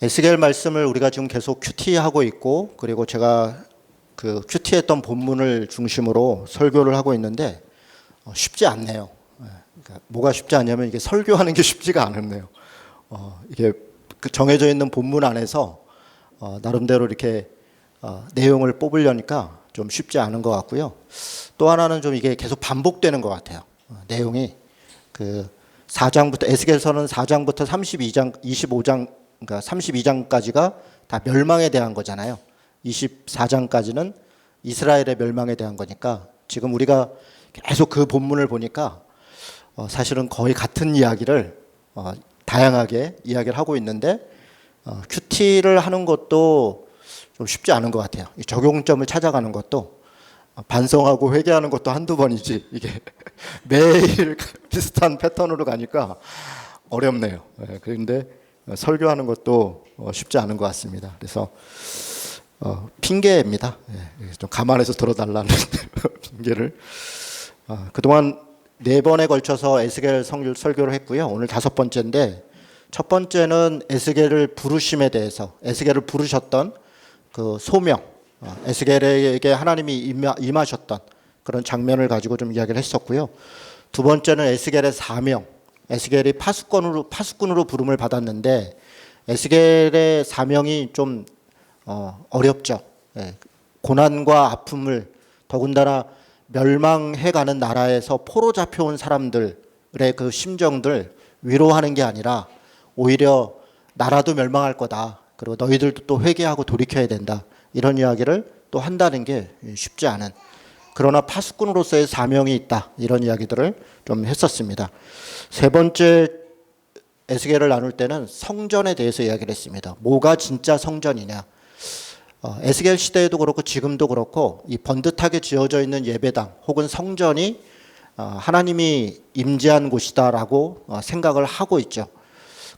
에스겔 말씀을 우리가 지금 계속 큐티하고 있고, 그리고 제가 그 큐티했던 본문을 중심으로 설교를 하고 있는데 쉽지 않네요. 그러니까 뭐가 쉽지 않냐면 이게 설교하는 게 쉽지가 않네요. 이게 그 정해져 있는 본문 안에서 나름대로 이렇게 내용을 뽑으려니까 좀 쉽지 않은 것 같고요. 또 하나는 좀 이게 계속 반복되는 것 같아요. 내용이 그 4장부터 에스겔서는 4장부터 32장, 25장, 그러니까 32장까지가 다 멸망에 대한 거잖아요. 24장까지는 이스라엘의 멸망에 대한 거니까 지금 우리가 계속 그 본문을 보니까 사실은 거의 같은 이야기를 다양하게 이야기를 하고 있는데 큐티를 하는 것도 좀 쉽지 않은 것 같아요. 이 적용점을 찾아가는 것도 반성하고 회개하는 것도 한두 번이지 이게 매일 비슷한 패턴으로 가니까 어렵네요. 그런데 설교하는 것도 쉽지 않은 것 같습니다. 그래서 핑계입니다. 좀 감안해서 들어달라는 핑계를. 그동안 4번에 걸쳐서 에스겔 설교를 했고요. 오늘 5번째인데 첫 번째는 에스겔을 부르심에 대해서, 에스겔을 부르셨던 그 소명, 에스겔에게 하나님이 임하셨던 그런 장면을 가지고 좀 이야기를 했었고요. 두 번째는 에스겔의 사명, 에스겔이 파수꾼으로 부름을 받았는데 에스겔의 사명이 좀 어렵죠. 고난과 아픔을, 더군다나 멸망해가는 나라에서 포로 잡혀온 사람들의 그 심정들 위로하는 게 아니라 오히려 나라도 멸망할 거다. 그리고 너희들도 또 회개하고 돌이켜야 된다. 이런 이야기를 또 한다는 게 쉽지 않은, 그러나 파수꾼으로서의 사명이 있다. 이런 이야기들을 좀 했었습니다. 세 번째 에스겔을 나눌 때는 성전에 대해서 이야기를 했습니다. 뭐가 진짜 성전이냐. 에스겔 시대에도 그렇고 지금도 그렇고 이 번듯하게 지어져 있는 예배당 혹은 성전이 하나님이 임재한 곳이다라고 생각을 하고 있죠.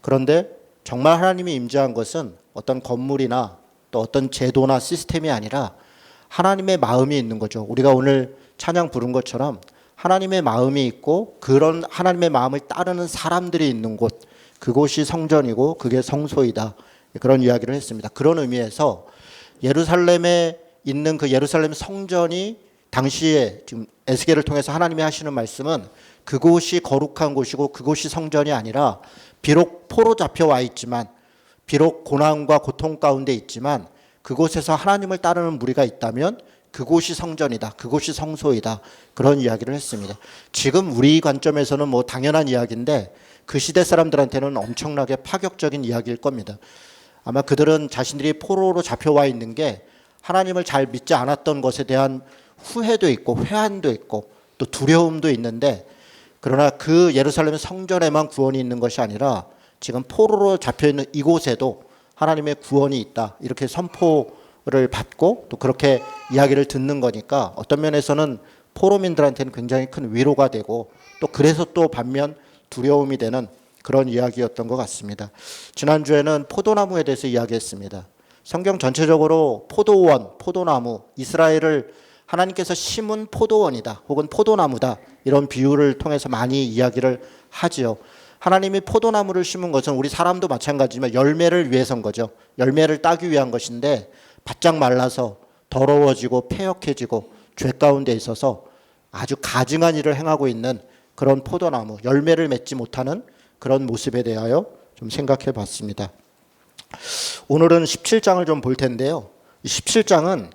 그런데 정말 하나님이 임재한 것은 어떤 건물이나 또 어떤 제도나 시스템이 아니라 하나님의 마음이 있는 거죠. 우리가 오늘 찬양 부른 것처럼 하나님의 마음이 있고 그런 하나님의 마음을 따르는 사람들이 있는 곳, 그곳이 성전이고 그게 성소이다. 그런 이야기를 했습니다. 그런 의미에서 예루살렘에 있는 그 예루살렘 성전이 당시에 지금 에스겔을 통해서 하나님이 하시는 말씀은 그곳이 거룩한 곳이고 그곳이 성전이 아니라 비록 포로 잡혀와 있지만, 비록 고난과 고통 가운데 있지만 그곳에서 하나님을 따르는 무리가 있다면 그곳이 성전이다. 그곳이 성소이다. 그런 이야기를 했습니다. 지금 우리 관점에서는 뭐 당연한 이야기인데 그 시대 사람들한테는 엄청나게 파격적인 이야기일 겁니다. 아마 그들은 자신들이 포로로 잡혀와 있는 게 하나님을 잘 믿지 않았던 것에 대한 후회도 있고 회한도 있고 또 두려움도 있는데, 그러나 그 예루살렘 성전에만 구원이 있는 것이 아니라 지금 포로로 잡혀있는 이곳에도 하나님의 구원이 있다. 이렇게 선포를 받고 또 그렇게 이야기를 듣는 거니까 어떤 면에서는 포로민들한테는 굉장히 큰 위로가 되고 또 그래서 또 반면 두려움이 되는 그런 이야기였던 것 같습니다. 지난주에는 포도나무에 대해서 이야기했습니다. 성경 전체적으로 포도원, 포도나무, 이스라엘을 하나님께서 심은 포도원이다 혹은 포도나무다 이런 비유를 통해서 많이 이야기를 하지요. 하나님이 포도나무를 심은 것은 우리 사람도 마찬가지지만 열매를 위해서인 거죠. 열매를 따기 위한 것인데 바짝 말라서 더러워지고 폐역해지고 죄 가운데 있어서 아주 가증한 일을 행하고 있는 그런 포도나무, 열매를 맺지 못하는 그런 모습에 대하여 좀 생각해 봤습니다. 오늘은 17장을 좀 볼 텐데요. 17장은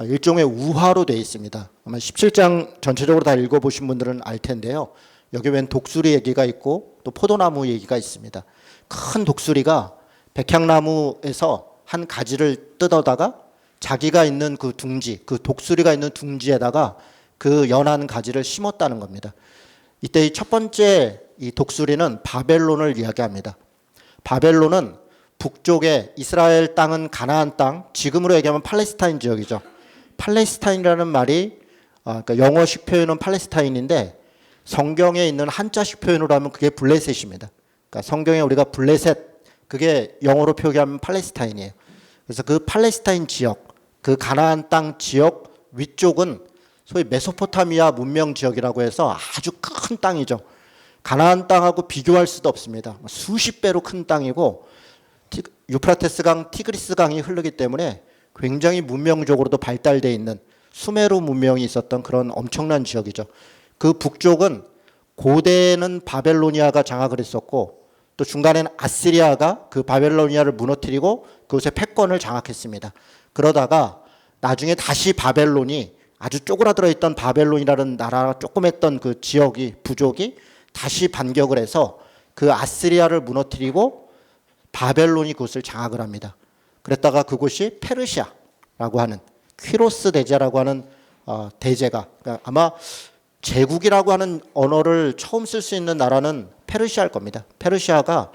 일종의 우화로 되어 있습니다. 아마 17장 전체적으로 다 읽어보신 분들은 알 텐데요. 여기 웬 독수리 얘기가 있고 또 포도나무 얘기가 있습니다. 큰 독수리가 백향나무에서 한 가지를 뜯어다가 자기가 있는 그 둥지, 그 독수리가 있는 둥지에다가 그 연한 가지를 심었다는 겁니다. 이때 이 첫 번째 이 독수리는 바벨론을 이야기합니다. 바벨론은 북쪽에 이스라엘 땅은 가나안 땅, 지금으로 얘기하면 팔레스타인 지역이죠. 팔레스타인이라는 말이 그러니까 영어식 표현은 팔레스타인인데 성경에 있는 한자식 표현으로 하면 그게 블레셋입니다. 그러니까 성경에 우리가 블레셋, 그게 영어로 표기하면 팔레스타인이에요. 그래서 그 팔레스타인 지역, 그 가나안 땅 지역 위쪽은 소위 메소포타미아 문명 지역이라고 해서 아주 큰 땅이죠. 가나안 땅하고 비교할 수도 없습니다. 수십 배로 큰 땅이고 유프라테스 강, 티그리스 강이 흐르기 때문에 굉장히 문명적으로도 발달되어 있는 수메르 문명이 있었던 그런 엄청난 지역이죠. 그 북쪽은 고대는 바벨로니아가 장악을 했었고 또 중간에는 아시리아가 그 바벨로니아를 무너뜨리고 그곳의 패권을 장악했습니다. 그러다가 나중에 다시 바벨론이 아주 쪼그라들어 있던 바벨론이라는 나라가 조그맸던 그 지역이 부족이 다시 반격을 해서 그 아시리아를 무너뜨리고 바벨론이 그곳을 장악을 합니다. 그랬다가 그곳이 페르시아라고 하는 퀴로스 대제라고 하는 대제가 그러니까 아마 제국이라고 하는 언어를 처음 쓸 수 있는 나라는 페르시아일 겁니다. 페르시아가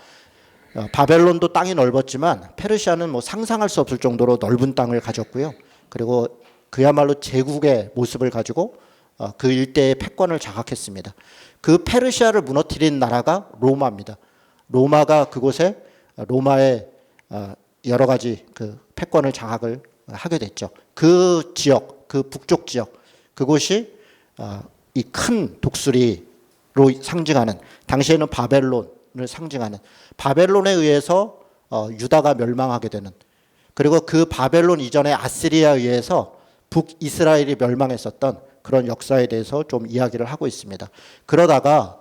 바벨론도 땅이 넓었지만 페르시아는 뭐 상상할 수 없을 정도로 넓은 땅을 가졌고요. 그리고 그야말로 제국의 모습을 가지고 그 일대의 패권을 장악했습니다. 그 페르시아를 무너뜨린 나라가 로마입니다. 로마가 그곳에 로마의 여러 가지 그 패권을 장악을 하게 됐죠. 그 지역, 그 북쪽 지역, 그곳이 이 큰 독수리로 상징하는 당시에는 바벨론을 상징하는 바벨론에 의해서 유다가 멸망하게 되는 그리고 그 바벨론 이전에 아시리아에 의해서 북이스라엘이 멸망했었던 그런 역사에 대해서 좀 이야기를 하고 있습니다. 그러다가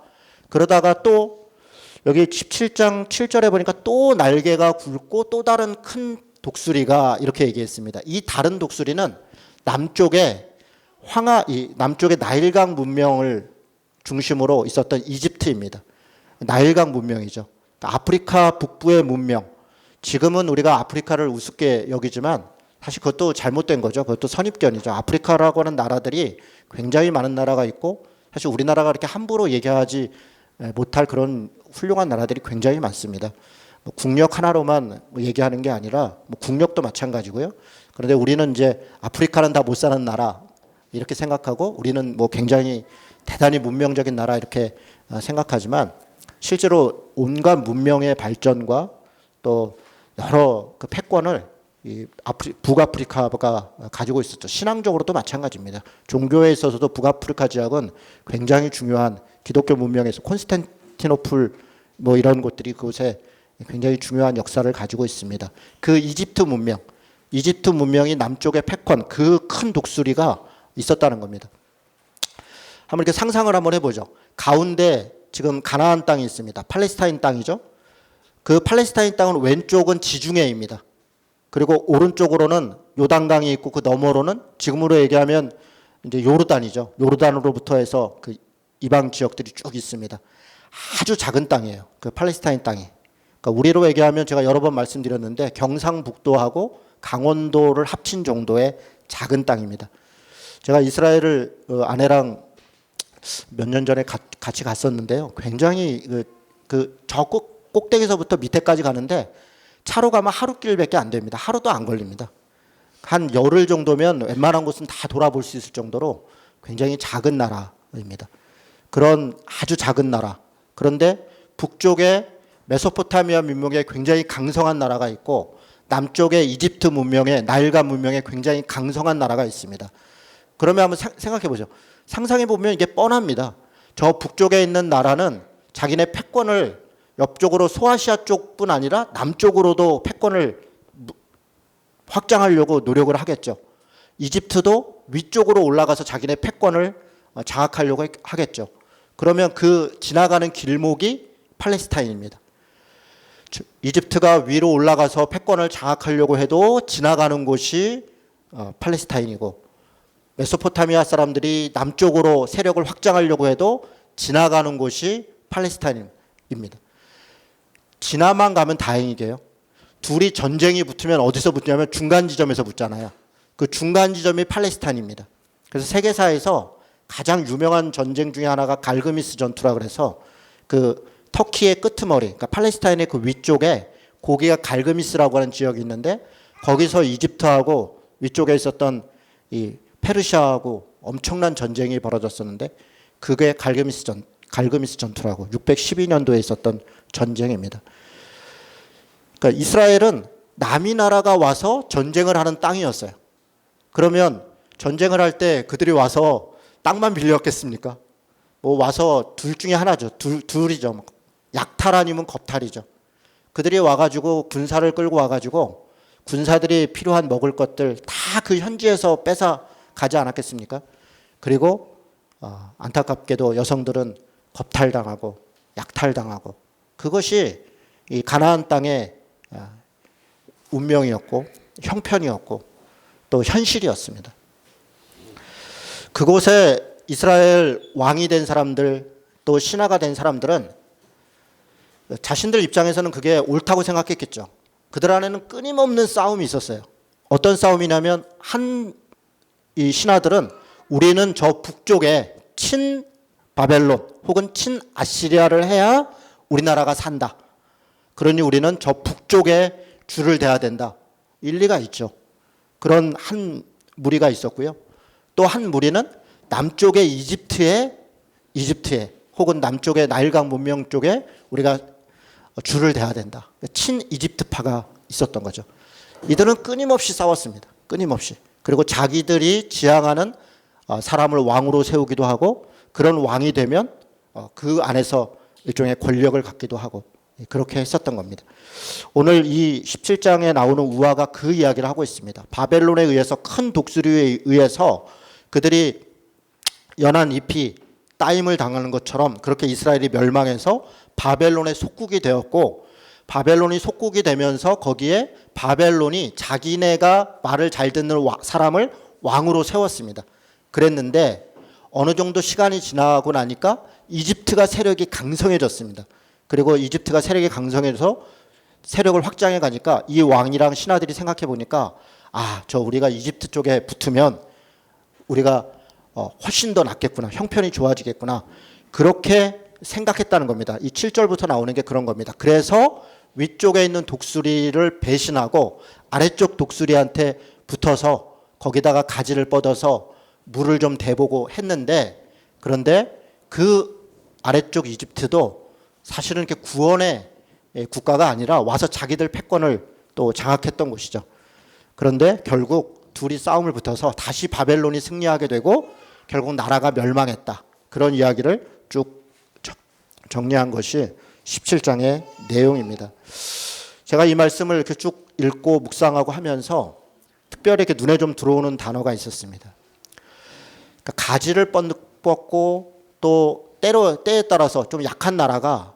또 여기 17장 7절에 보니까 또 날개가 굵고 또 다른 큰 독수리가 이렇게 얘기했습니다. 이 다른 독수리는 남쪽에 남쪽의 나일강 문명을 중심으로 있었던 이집트입니다. 나일강 문명이죠. 그러니까 아프리카 북부의 문명. 지금은 우리가 아프리카를 우습게 여기지만 사실 그것도 잘못된 거죠. 그것도 선입견이죠. 아프리카라고 하는 나라들이 굉장히 많은 나라가 있고 사실 우리나라가 그렇게 함부로 얘기하지 못할 그런 훌륭한 나라들이 굉장히 많습니다. 뭐 국력 하나로만 얘기하는 게 아니라 뭐 국력도 마찬가지고요. 그런데 우리는 이제 아프리카는 다 못 사는 나라 이렇게 생각하고 우리는 뭐 굉장히 대단히 문명적인 나라 이렇게 생각하지만 실제로 온갖 문명의 발전과 또 여러 그 패권을 이 북아프리카가 가지고 있었죠. 신앙적으로도 마찬가지입니다. 종교에 있어서도 북아프리카 지역은 굉장히 중요한 기독교 문명에서 콘스탄티노플 뭐 이런 곳들이 그곳에 굉장히 중요한 역사를 가지고 있습니다. 그 이집트 문명이 남쪽의 패권, 그 큰 독수리가 있었다는 겁니다. 한번 이렇게 상상을 한번 해보죠. 가운데 지금 가나안 땅이 있습니다. 팔레스타인 땅이죠. 그 팔레스타인 땅은 왼쪽은 지중해입니다. 그리고 오른쪽으로는 요단강이 있고 그 너머로는 지금으로 얘기하면 이제 요르단이죠. 요르단으로부터 해서 그 이방 지역들이 쭉 있습니다. 아주 작은 땅이에요. 그 팔레스타인 땅이. 그러니까 우리로 얘기하면 제가 여러 번 말씀드렸는데 경상북도하고 강원도를 합친 정도의 작은 땅입니다. 제가 이스라엘을 아내랑 몇 년 전에 같이 갔었는데요. 굉장히 저 꼭대기서부터 밑에까지 가는데 차로 가면 하루길밖에 안 됩니다. 하루도 안 걸립니다. 한 열흘 정도면 웬만한 곳은 다 돌아볼 수 있을 정도로 굉장히 작은 나라입니다. 그런 아주 작은 나라. 그런데 북쪽에 메소포타미아 문명에 굉장히 강성한 나라가 있고 남쪽에 이집트 문명에 나일강 문명에 굉장히 강성한 나라가 있습니다. 그러면 한번 생각해 보죠. 상상해 보면 이게 뻔합니다. 저 북쪽에 있는 나라는 자기네 패권을 옆쪽으로 소아시아 쪽뿐 아니라 남쪽으로도 패권을 확장하려고 노력을 하겠죠. 이집트도 위쪽으로 올라가서 자기네 패권을 장악하려고 하겠죠. 그러면 그 지나가는 길목이 팔레스타인입니다. 이집트가 위로 올라가서 패권을 장악하려고 해도 지나가는 곳이 팔레스타인이고 메소포타미아 사람들이 남쪽으로 세력을 확장하려고 해도 지나가는 곳이 팔레스타인입니다. 지나만 가면 다행이게요. 둘이 전쟁이 붙으면 어디서 붙냐면 중간 지점에서 붙잖아요. 그 중간 지점이 팔레스타인입니다. 그래서 세계사에서 가장 유명한 전쟁 중에 하나가 갈그미스 전투라 그래서 그 터키의 끄트머리, 그러니까 팔레스타인의 그 위쪽에 거기가 갈그미스라고 하는 지역이 있는데 거기서 이집트하고 위쪽에 있었던 이 페르시아하고 엄청난 전쟁이 벌어졌었는데 그게 갈그미스 전투라고 612년도에 있었던 전쟁입니다. 그러니까 이스라엘은 남이 나라가 와서 전쟁을 하는 땅이었어요. 그러면 전쟁을 할 때 그들이 와서 땅만 빌렸겠습니까? 뭐 와서 둘 중에 하나죠. 둘이죠. 약탈 아니면 겁탈이죠. 그들이 와가지고 군사를 끌고 와가지고 군사들이 필요한 먹을 것들 다 그 현지에서 뺏어 가지 않았겠습니까? 그리고 안타깝게도 여성들은 겁탈당하고 약탈당하고 그것이 이 가나안 땅의 운명이었고 형편이었고 또 현실이었습니다. 그곳에 이스라엘 왕이 된 사람들 또 신하가 된 사람들은 자신들 입장에서는 그게 옳다고 생각했겠죠. 그들 안에는 끊임없는 싸움이 있었어요. 어떤 싸움이냐면 이 신하들은 우리는 저 북쪽에 친 바벨론 혹은 친 아시리아를 해야 우리나라가 산다. 그러니 우리는 저 북쪽에 줄을 대야 된다. 일리가 있죠. 그런 한 무리가 있었고요. 또 한 무리는 남쪽의 이집트에 혹은 남쪽의 나일강 문명 쪽에 우리가 줄을 대야 된다. 친 이집트파가 있었던 거죠. 이들은 끊임없이 싸웠습니다. 끊임없이. 그리고 자기들이 지향하는 사람을 왕으로 세우기도 하고 그런 왕이 되면 그 안에서 일종의 권력을 갖기도 하고 그렇게 했었던 겁니다. 오늘 이 17장에 나오는 우화가 그 이야기를 하고 있습니다. 바벨론에 의해서 큰 독수리에 의해서 그들이 연한 잎이 따임을 당하는 것처럼 그렇게 이스라엘이 멸망해서 바벨론의 속국이 되었고 바벨론이 속국이 되면서 거기에 바벨론이 자기네가 말을 잘 듣는 사람을 왕으로 세웠습니다. 그랬는데 어느 정도 시간이 지나고 나니까 이집트가 세력이 강성해졌습니다. 그리고 이집트가 세력이 강성해져서 세력을 확장해 가니까 이 왕이랑 신하들이 생각해 보니까 저 우리가 이집트 쪽에 붙으면 우리가 훨씬 더 낫겠구나. 형편이 좋아지겠구나. 그렇게 생각했다는 겁니다. 이 7절부터 나오는 게 그런 겁니다. 그래서 위쪽에 있는 독수리를 배신하고 아래쪽 독수리한테 붙어서 거기다가 가지를 뻗어서 물을 좀 대보고 했는데 그런데 그 아래쪽 이집트도 사실은 이렇게 구원의 국가가 아니라 와서 자기들 패권을 또 장악했던 곳이죠. 그런데 결국 둘이 싸움을 붙어서 다시 바벨론이 승리하게 되고 결국 나라가 멸망했다. 그런 이야기를 쭉 정리한 것이 17장의 내용입니다. 제가 이 말씀을 이렇게 쭉 읽고 묵상하고 하면서 특별히 이렇게 눈에 좀 들어오는 단어가 있었습니다. 그러니까 가지를 뻗고 또 때에 따라서 좀 약한 나라가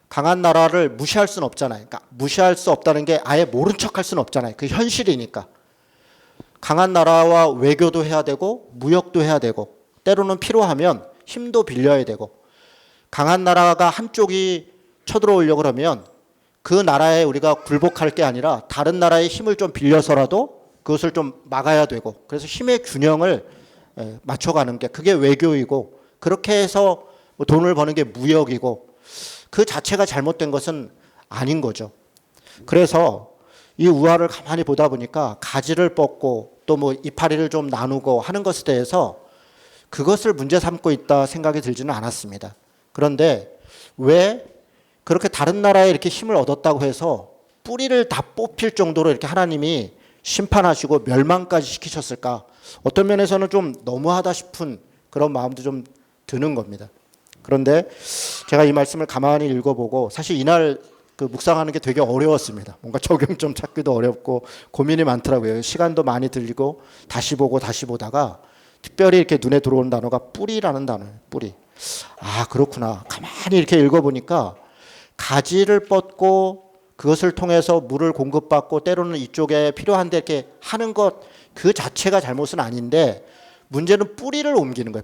강한 나라를 무시할 수는 없잖아요. 그러니까 무시할 수 없다는 게 아예 모른 척할 수는 없잖아요. 그 현실이니까. 강한 나라와 외교도 해야 되고 무역도 해야 되고 때로는 필요하면 힘도 빌려야 되고 강한 나라가 한쪽이 쳐들어오려고 그러면 그 나라에 우리가 굴복할 게 아니라 다른 나라의 힘을 좀 빌려서라도 그것을 좀 막아야 되고 그래서 힘의 균형을 맞춰가는 게 그게 외교이고 그렇게 해서 돈을 버는 게 무역이고 그 자체가 잘못된 것은 아닌 거죠. 그래서 이 우화를 가만히 보다 보니까 가지를 뻗고 또 뭐 이파리를 좀 나누고 하는 것에 대해서 그것을 문제 삼고 있다 생각이 들지는 않았습니다. 그런데 왜 그렇게 다른 나라에 이렇게 힘을 얻었다고 해서 뿌리를 다 뽑힐 정도로 이렇게 하나님이 심판하시고 멸망까지 시키셨을까? 어떤 면에서는 좀 너무하다 싶은 그런 마음도 좀 드는 겁니다. 그런데 제가 이 말씀을 가만히 읽어보고 사실 이날 그 묵상하는 게 되게 어려웠습니다. 뭔가 적용점 찾기도 어렵고 고민이 많더라고요. 시간도 많이 들리고 다시 보고 다시 보다가 특별히 이렇게 눈에 들어오는 단어가 뿌리라는 단어예요. 뿌리. 그렇구나. 가만히 이렇게 읽어보니까 가지를 뻗고 그것을 통해서 물을 공급받고 때로는 이쪽에 필요한데 이렇게 하는 것 그 자체가 잘못은 아닌데 문제는 뿌리를 옮기는 거예요.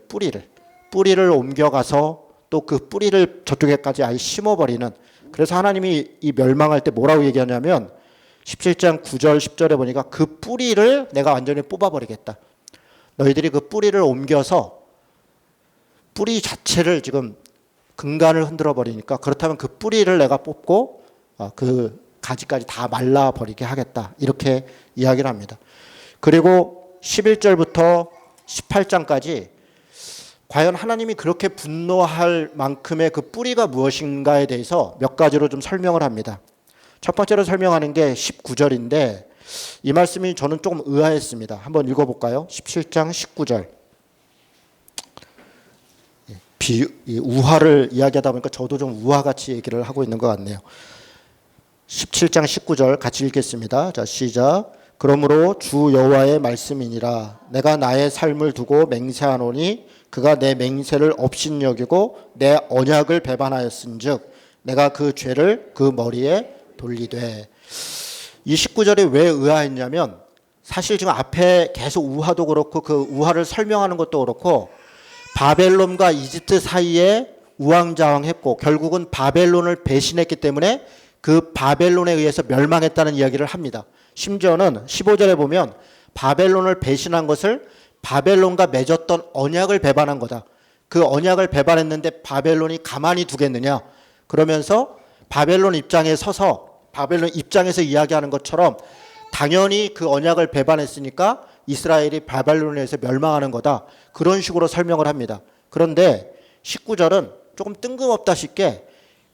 뿌리를 옮겨가서 또 그 뿌리를 저쪽에까지 아예 심어버리는. 그래서 하나님이 이 멸망할 때 뭐라고 얘기하냐면 17장 9절 10절에 보니까 그 뿌리를 내가 완전히 뽑아버리겠다. 너희들이 그 뿌리를 옮겨서 뿌리 자체를 지금 근간을 흔들어 버리니까 그렇다면 그 뿌리를 내가 뽑고 그 가지까지 다 말라버리게 하겠다. 이렇게 이야기를 합니다. 그리고 11절부터 18장까지 과연 하나님이 그렇게 분노할 만큼의 그 뿌리가 무엇인가에 대해서 몇 가지로 좀 설명을 합니다. 첫 번째로 설명하는 게 19절인데 이 말씀이 저는 조금 의아했습니다. 한번 읽어볼까요? 17장 19절. 우화를 이야기하다 보니까 저도 좀 우화같이 얘기를 하고 있는 것 같네요. 17장 19절 같이 읽겠습니다. 자, 시작. 그러므로 주 여호와의 말씀이니라. 내가 나의 삶을 두고 맹세하노니 그가 내 맹세를 업신여기고 내 언약을 배반하였은즉 내가 그 죄를 그 머리에 돌리되. 이 19절에 왜 의아했냐면 사실 지금 앞에 계속 우화도 그렇고 그 우화를 설명하는 것도 그렇고 바벨론과 이집트 사이에 우왕좌왕했고 결국은 바벨론을 배신했기 때문에 그 바벨론에 의해서 멸망했다는 이야기를 합니다. 심지어는 15절에 보면 바벨론을 배신한 것을 바벨론과 맺었던 언약을 배반한 거다. 그 언약을 배반했는데 바벨론이 가만히 두겠느냐. 그러면서 바벨론 입장에 서서 바벨론 입장에서 이야기하는 것처럼 당연히 그 언약을 배반했으니까 이스라엘이 바벨론에 의해서 멸망하는 거다. 그런 식으로 설명을 합니다. 그런데 19절은 조금 뜬금없다 싶게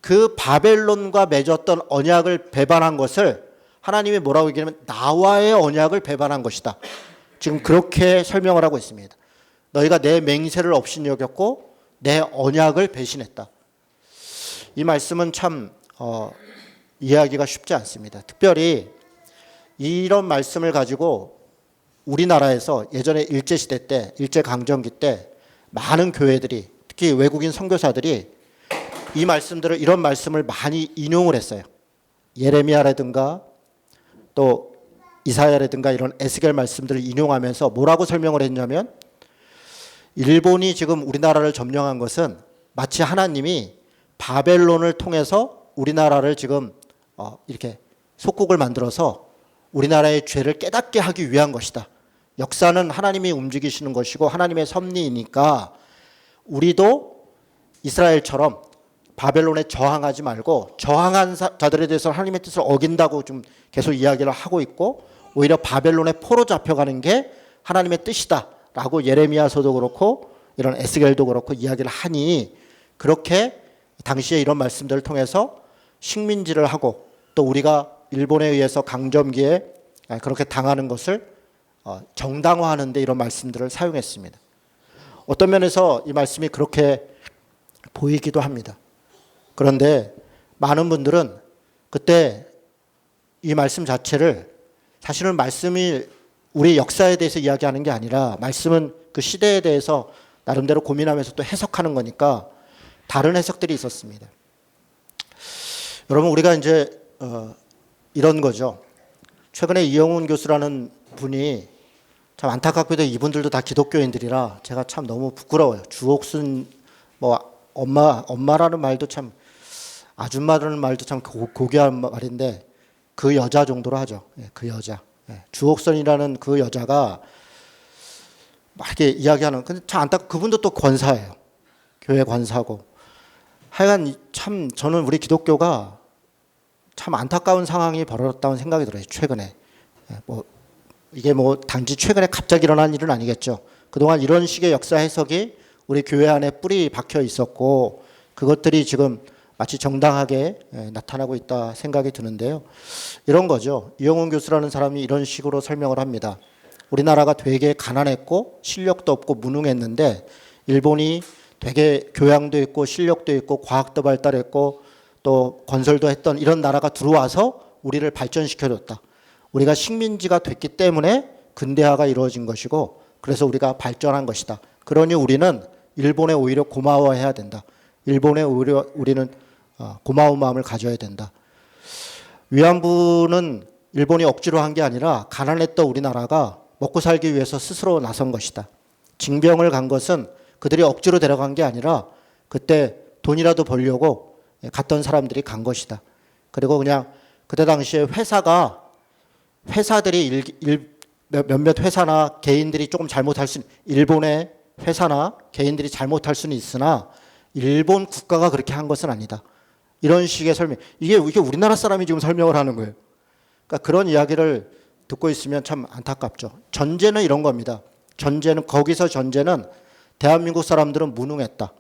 그 바벨론과 맺었던 언약을 배반한 것을 하나님이 뭐라고 얘기하면 나와의 언약을 배반한 것이다. 지금 그렇게 설명을 하고 있습니다. 너희가 내 맹세를 업신여겼고 내 언약을 배신했다. 이 말씀은 참 이해하기가 쉽지 않습니다. 특별히 이런 말씀을 가지고 우리나라에서 예전에 일제시대 때, 일제강점기 때 많은 교회들이 특히 외국인 선교사들이 이 말씀들을 이런 말씀을 많이 인용을 했어요. 예레미야라든가 또 이사야라든가 이런 에스겔 말씀들을 인용하면서 뭐라고 설명을 했냐면 일본이 지금 우리나라를 점령한 것은 마치 하나님이 바벨론을 통해서 우리나라를 지금 이렇게 속국을 만들어서 우리나라의 죄를 깨닫게 하기 위한 것이다. 역사는 하나님이 움직이시는 것이고 하나님의 섭리이니까 우리도 이스라엘처럼 바벨론에 저항하지 말고 저항한 자들에 대해서 하나님의 뜻을 어긴다고 좀 계속 이야기를 하고 있고 오히려 바벨론에 포로 잡혀가는 게 하나님의 뜻이다라고 예레미야서도 그렇고 이런 에스겔도 그렇고 이야기를 하니 그렇게 당시에 이런 말씀들을 통해서 식민지를 하고 또 우리가 일본에 의해서 강점기에 그렇게 당하는 것을 정당화하는 데 이런 말씀들을 사용했습니다. 어떤 면에서 이 말씀이 그렇게 보이기도 합니다. 그런데 많은 분들은 그때 이 말씀 자체를 사실은 말씀이 우리 역사에 대해서 이야기하는 게 아니라 말씀은 그 시대에 대해서 나름대로 고민하면서 또 해석하는 거니까 다른 해석들이 있었습니다. 여러분 우리가 이제 이런 거죠. 최근에 이영훈 교수라는 분이 참 안타깝게도 이분들도 다 기독교인들이라 제가 참 너무 부끄러워요. 주옥순 뭐 엄마라는 말도 참 아줌마라는 말도 참 고귀한 말인데 그 여자 정도로 하죠. 그 여자. 주옥선이라는 그 여자가 막 이렇게 이야기하는 근데 참 그분도 또 권사예요. 교회 권사고. 하여간 참 저는 우리 기독교가 참 안타까운 상황이 벌어졌다는 생각이 들어요. 최근에. 이게 단지 최근에 갑자기 일어난 일은 아니겠죠. 그동안 이런 식의 역사 해석이 우리 교회 안에 뿌리 박혀 있었고 그것들이 지금 마치 정당하게 나타나고 있다 생각이 드는데요. 이런 거죠. 이영훈 교수라는 사람이 이런 식으로 설명을 합니다. 우리나라가 되게 가난했고 실력도 없고 무능했는데 일본이 되게 교양도 있고 실력도 있고 과학도 발달했고 또 건설도 했던 이런 나라가 들어와서 우리를 발전시켜줬다. 우리가 식민지가 됐기 때문에 근대화가 이루어진 것이고 그래서 우리가 발전한 것이다. 그러니 우리는 일본에 오히려 고마워해야 된다. 일본에 오히려 우리는 고마운 마음을 가져야 된다. 위안부는 일본이 억지로 한 게 아니라 가난했던 우리나라가 먹고 살기 위해서 스스로 나선 것이다. 징병을 간 것은 그들이 억지로 데려간 게 아니라 그때 돈이라도 벌려고 갔던 사람들이 간 것이다. 그리고 그냥 그때 당시에 회사들이 몇몇 회사나 개인들이 조금 잘못할 수 일본의 회사나 개인들이 잘못할 수는 있으나 일본 국가가 그렇게 한 것은 아니다. 이런 식의 설명. 이게 우리나라 사람이 지금 설명을 하는 거예요. 그러니까 그런 이야기를 듣고 있으면 참 안타깝죠. 전제는 이런 겁니다. 거기서 전제는 대한민국 사람들은 무능했다.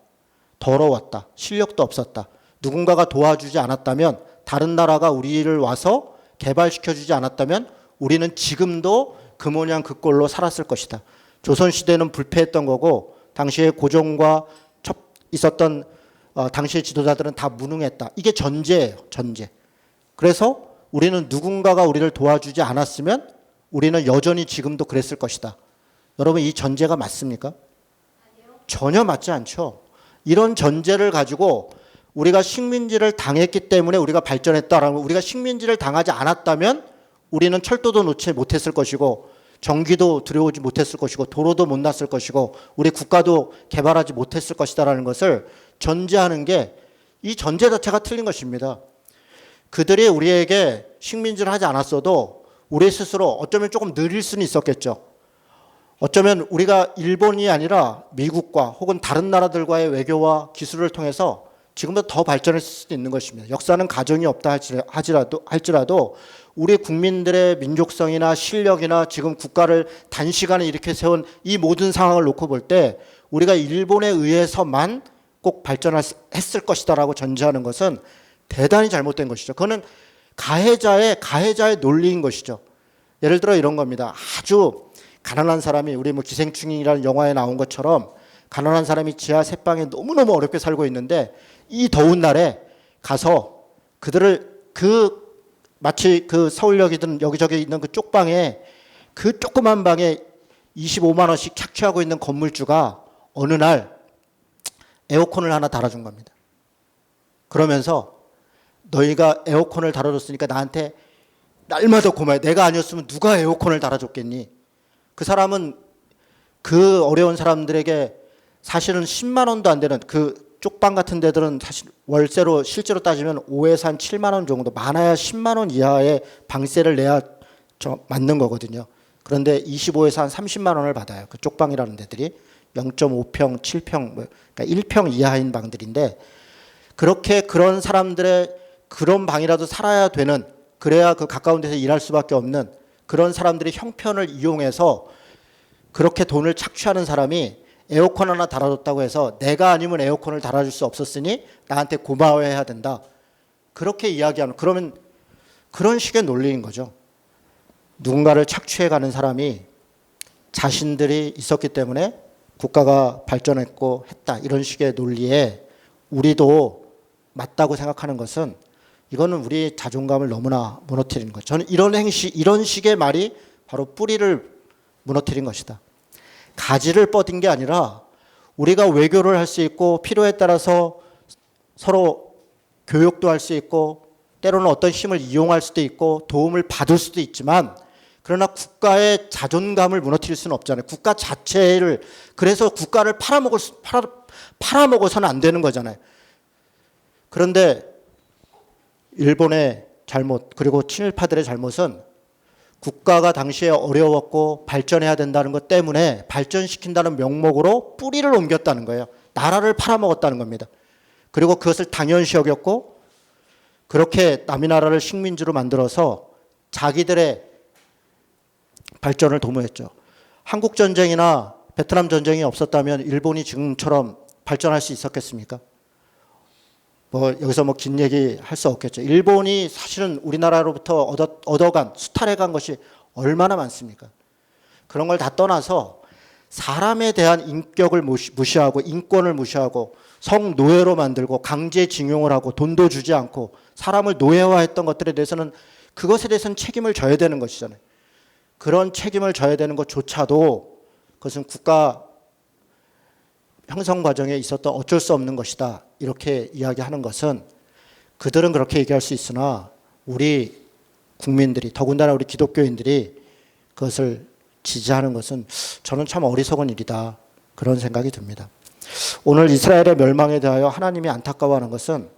더러웠다. 실력도 없었다. 누군가가 도와주지 않았다면 다른 나라가 우리를 와서 개발시켜주지 않았다면 우리는 지금도 그 모양 그 꼴로 살았을 것이다. 조선시대는 불패했던 거고 당시에 고종과 있었던 당시의 지도자들은 다 무능했다. 이게 전제예요. 전제. 그래서 우리는 누군가가 우리를 도와주지 않았으면 우리는 여전히 지금도 그랬을 것이다. 여러분, 이 전제가 맞습니까? 전혀 맞지 않죠. 이런 전제를 가지고 우리가 식민지를 당했기 때문에 우리가 발전했다라고, 우리가 식민지를 당하지 않았다면 우리는 철도도 놓지 못했을 것이고 전기도 들여오지 못했을 것이고 도로도 못 났을 것이고 우리 국가도 개발하지 못했을 것이다라는 것을 전제하는 게, 이 전제 자체가 틀린 것입니다. 그들이 우리에게 식민지를 하지 않았어도 우리 스스로 어쩌면 조금 느릴 수는 있었겠죠. 어쩌면 우리가 일본이 아니라 미국과 혹은 다른 나라들과의 외교와 기술을 통해서 지금보다 더 발전했을 수도 있는 것입니다. 역사는 가정이 없다 할지라도 우리 국민들의 민족성이나 실력이나 지금 국가를 단시간에 이렇게 세운 이 모든 상황을 놓고 볼 때 우리가 일본에 의해서만 꼭 발전했을 것이다라고 전제하는 것은 대단히 잘못된 것이죠. 그거는 가해자의 논리인 것이죠. 예를 들어 이런 겁니다. 아주 가난한 사람이, 우리 뭐 기생충이라는 영화에 나온 것처럼 가난한 사람이 지하 새방에 너무너무 어렵게 살고 있는데 이 더운 날에 가서 그들을 마치 그 서울역이든 여기저기 있는 그 쪽방에, 그 조그만 방에 25만 원씩 착취하고 있는 건물주가 어느 날 에어컨을 하나 달아준 겁니다. 그러면서 너희가 에어컨을 달아줬으니까 나한테 날마다 고마워. 내가 아니었으면 누가 에어컨을 달아줬겠니? 그 사람은 그 어려운 사람들에게 사실은 10만 원도 안 되는, 그 쪽방 같은 데들은 사실 월세로 실제로 따지면 5에서 한 7만 원 정도, 많아야 10만 원 이하의 방세를 내야 맞는 거거든요. 그런데 25에서 한 30만 원을 받아요. 그 쪽방이라는 데들이 0.5평, 7평, 그러니까 1평 이하인 방들인데, 그렇게 그런 사람들의 그런 방이라도 살아야 되는, 그래야 그 가까운 데서 일할 수밖에 없는 그런 사람들의 형편을 이용해서 그렇게 돈을 착취하는 사람이 에어컨 하나 달아줬다고 해서 내가 아니면 에어컨을 달아줄 수 없었으니 나한테 고마워해야 된다. 그렇게 이야기하는, 그러면 그런 식의 논리인 거죠. 누군가를 착취해가는 사람이 자신들이 있었기 때문에 국가가 발전했고 했다. 이런 식의 논리에 우리도 맞다고 생각하는 것은, 이거는 우리 자존감을 너무나 무너뜨리는 거죠. 저는 이런 식의 말이 바로 뿌리를 무너뜨린 것이다. 가지를 뻗은 게 아니라 우리가 외교를 할 수 있고 필요에 따라서 서로 교육도 할 수 있고 때로는 어떤 힘을 이용할 수도 있고 도움을 받을 수도 있지만, 그러나 국가의 자존감을 무너뜨릴 수는 없잖아요. 국가 자체를, 그래서 국가를 팔아먹어서는 안 되는 거잖아요. 그런데 일본의 잘못, 그리고 친일파들의 잘못은 국가가 당시에 어려웠고 발전해야 된다는 것 때문에 발전시킨다는 명목으로 뿌리를 옮겼다는 거예요. 나라를 팔아먹었다는 겁니다. 그리고 그것을 당연시 여겼고 그렇게 남의 나라를 식민지로 만들어서 자기들의 발전을 도모했죠. 한국 전쟁이나 베트남 전쟁이 없었다면 일본이 지금처럼 발전할 수 있었겠습니까? 여기서 긴 얘기 할 수 없겠죠. 일본이 사실은 우리나라로부터 얻어간, 수탈해간 것이 얼마나 많습니까? 그런 걸 다 떠나서 사람에 대한 인격을 무시하고 인권을 무시하고 성노예로 만들고 강제징용을 하고 돈도 주지 않고 사람을 노예화했던 것들에 대해서는, 그것에 대해서는 책임을 져야 되는 것이잖아요. 그런 책임을 져야 되는 것조차도 그것은 국가 형성 과정에 있었던 어쩔 수 없는 것이다. 이렇게 이야기하는 것은, 그들은 그렇게 얘기할 수 있으나 우리 국민들이, 더군다나 우리 기독교인들이 그것을 지지하는 것은 저는 참 어리석은 일이다. 그런 생각이 듭니다. 오늘 이스라엘의 멸망에 대하여 하나님이 안타까워하는 것은,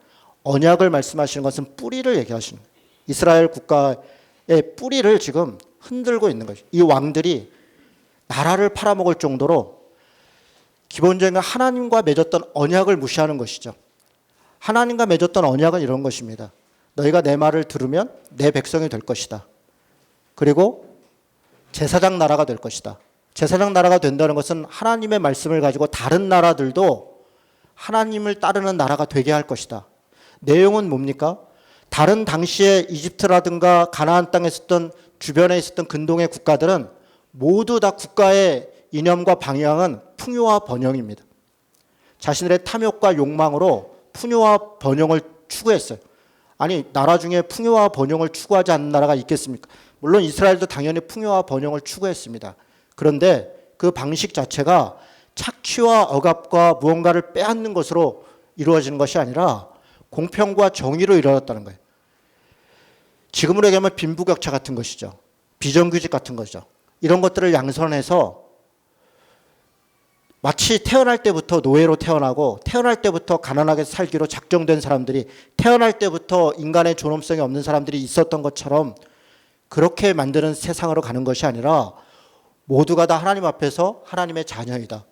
언약을 말씀하시는 것은 뿌리를 얘기하시는 거예요. 이스라엘 국가의 뿌리를 지금 흔들고 있는 것이죠. 이 왕들이 나라를 팔아먹을 정도로 기본적인 하나님과 맺었던 언약을 무시하는 것이죠. 하나님과 맺었던 언약은 이런 것입니다. 너희가 내 말을 들으면 내 백성이 될 것이다. 그리고 제사장 나라가 될 것이다. 제사장 나라가 된다는 것은 하나님의 말씀을 가지고 다른 나라들도 하나님을 따르는 나라가 되게 할 것이다. 내용은 뭡니까? 다른 당시에 이집트라든가 가나안 땅에 있었던, 주변에 있었던 근동의 국가들은 모두 다 국가의 이념과 방향은 풍요와 번영입니다. 자신들의 탐욕과 욕망으로 풍요와 번영을 추구했어요. 아니 나라 중에 풍요와 번영을 추구하지 않는 나라가 있겠습니까? 물론 이스라엘도 당연히 풍요와 번영을 추구했습니다. 그런데 그 방식 자체가 착취와 억압과 무언가를 빼앗는 것으로 이루어지는 것이 아니라 공평과 정의로 이루어졌다는 거예요. 지금으로 얘기하면 빈부격차 같은 것이죠. 비정규직 같은 거죠. 이런 것들을 양선해서 마치 태어날 때부터 노예로 태어나고 태어날 때부터 가난하게 살기로 작정된 사람들이 태어날 때부터 인간의 존엄성이 없는 사람들이 있었던 것처럼 그렇게 만드는 세상으로 가는 것이 아니라 모두가 다 하나님 앞에서 하나님의 자녀이다.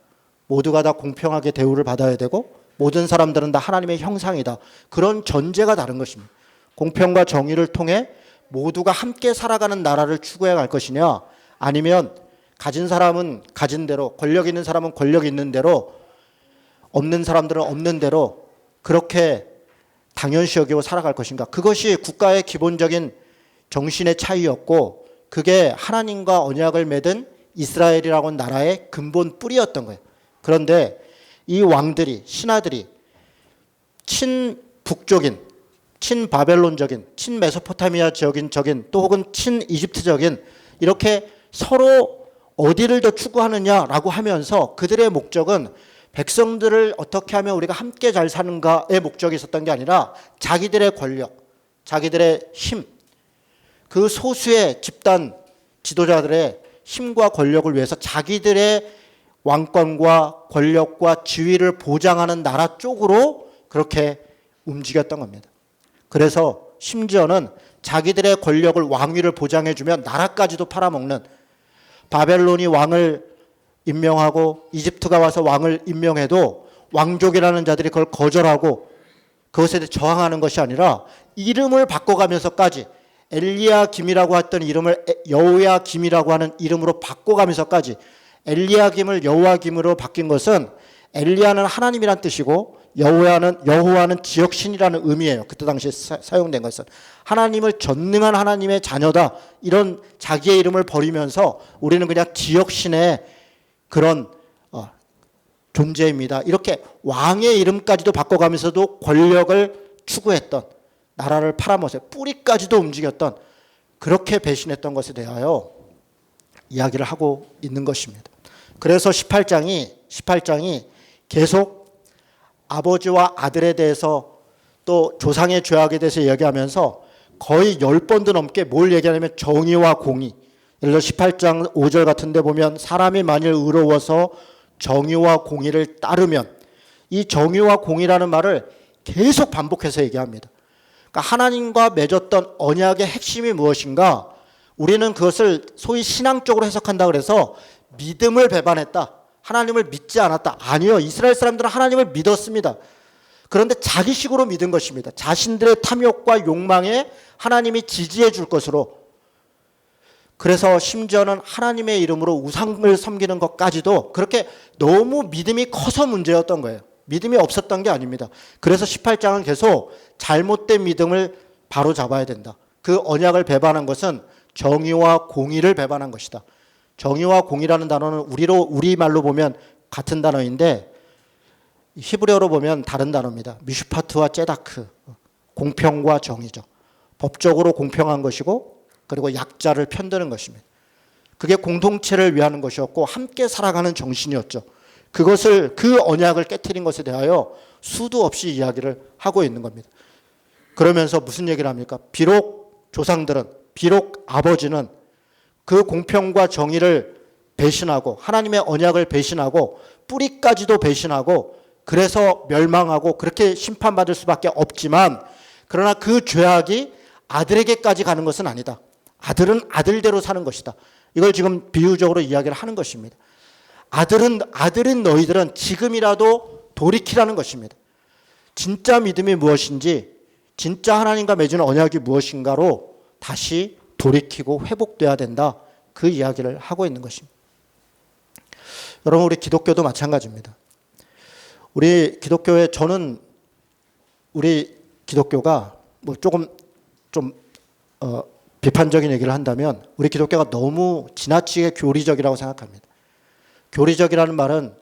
모두가 다 공평하게 대우를 받아야 되고 모든 사람들은 다 하나님의 형상이다. 그런 전제가 다른 것입니다. 공평과 정의를 통해 모두가 함께 살아가는 나라를 추구해 갈 것이냐 아니면 가진 사람은 가진 대로 권력 있는 사람은 권력 있는 대로 없는 사람들은 없는 대로 그렇게 당연시 여기고 살아갈 것인가. 그것이 국가의 기본적인 정신의 차이였고 그게 하나님과 언약을 맺은 이스라엘이라고 하는 나라의 근본 뿌리였던 거예요. 그런데 이 왕들이 신하들이 친북적인 친바벨론적인 친메소포타미아 지역인 또 혹은 친이집트적인 이렇게 서로 어디를 더 추구하느냐라고 하면서 그들의 목적은 백성들을 어떻게 하면 우리가 함께 잘 사는가의 목적이 있었던 게 아니라 자기들의 권력, 자기들의 힘, 그 소수의 집단 지도자들의 힘과 권력을 위해서 자기들의 왕권과 권력과 지위를 보장하는 나라 쪽으로 그렇게 움직였던 겁니다. 그래서 심지어는 자기들의 권력을 왕위를 보장해주면 나라까지도 팔아먹는 바벨론이 왕을 임명하고 이집트가 와서 왕을 임명해도 왕족이라는 자들이 그걸 거절하고 그것에 대해 저항하는 것이 아니라 이름을 바꿔가면서까지 엘리야김이라고 했던 이름을 여호야김이라고 하는 이름으로 바꿔가면서까지 엘리야김을 여호야김으로 바뀐 것은 엘리야는 하나님이란 뜻이고 여호와는 지역신이라는 의미예요. 그때 당시에 사용된 것은 하나님을 전능한 하나님의 자녀다 이런 자기의 이름을 버리면서 우리는 그냥 지역신의 그런 존재입니다. 이렇게 왕의 이름까지도 바꿔가면서도 권력을 추구했던 나라를 팔아먹었어요. 뿌리까지도 움직였던 그렇게 배신했던 것에 대하여 이야기를 하고 있는 것입니다. 그래서 18장이 계속 아버지와 아들에 대해서 또 조상의 죄악에 대해서 이야기하면서 거의 10번도 넘게 뭘 얘기하냐면 정의와 공의. 예를 들어 18장 5절 같은 데 보면 사람이 만일 의로워서 정의와 공의를 따르면 이 정의와 공의라는 말을 계속 반복해서 얘기합니다. 그러니까 하나님과 맺었던 언약의 핵심이 무엇인가? 우리는 그것을 소위 신앙적으로 해석한다 그래서 믿음을 배반했다. 하나님을 믿지 않았다. 아니요. 이스라엘 사람들은 하나님을 믿었습니다. 그런데 자기식으로 믿은 것입니다. 자신들의 탐욕과 욕망에 하나님이 지지해 줄 것으로. 그래서 심지어는 하나님의 이름으로 우상을 섬기는 것까지도 그렇게 너무 믿음이 커서 문제였던 거예요. 믿음이 없었던 게 아닙니다. 그래서 18장은 계속 잘못된 믿음을 바로 잡아야 된다. 그 언약을 배반한 것은 정의와 공의를 배반한 것이다. 정의와 공의라는 단어는 우리말로 보면 같은 단어인데 히브리어로 보면 다른 단어입니다. 미슈파트와 째다크, 공평과 정의죠. 법적으로 공평한 것이고 그리고 약자를 편드는 것입니다. 그게 공동체를 위하는 것이었고 함께 살아가는 정신이었죠. 그 언약을 깨트린 것에 대하여 수도 없이 이야기를 하고 있는 겁니다. 그러면서 무슨 얘기를 합니까? 비록 아버지는 그 공평과 정의를 배신하고 하나님의 언약을 배신하고 뿌리까지도 배신하고 그래서 멸망하고 그렇게 심판받을 수밖에 없지만 그러나 그 죄악이 아들에게까지 가는 것은 아니다. 아들은 아들대로 사는 것이다. 이걸 지금 비유적으로 이야기를 하는 것입니다. 아들인 너희들은 지금이라도 돌이키라는 것입니다. 진짜 믿음이 무엇인지 진짜 하나님과 맺은 언약이 무엇인가로 다시 돌이키고 회복돼야 된다. 그 이야기를 하고 있는 것입니다. 여러분 우리 기독교도 마찬가지입니다. 우리 기독교가 뭐 조금 좀 비판적인 얘기를 한다면 우리 기독교가 너무 지나치게 교리적이라고 생각합니다. 교리적이라는 말은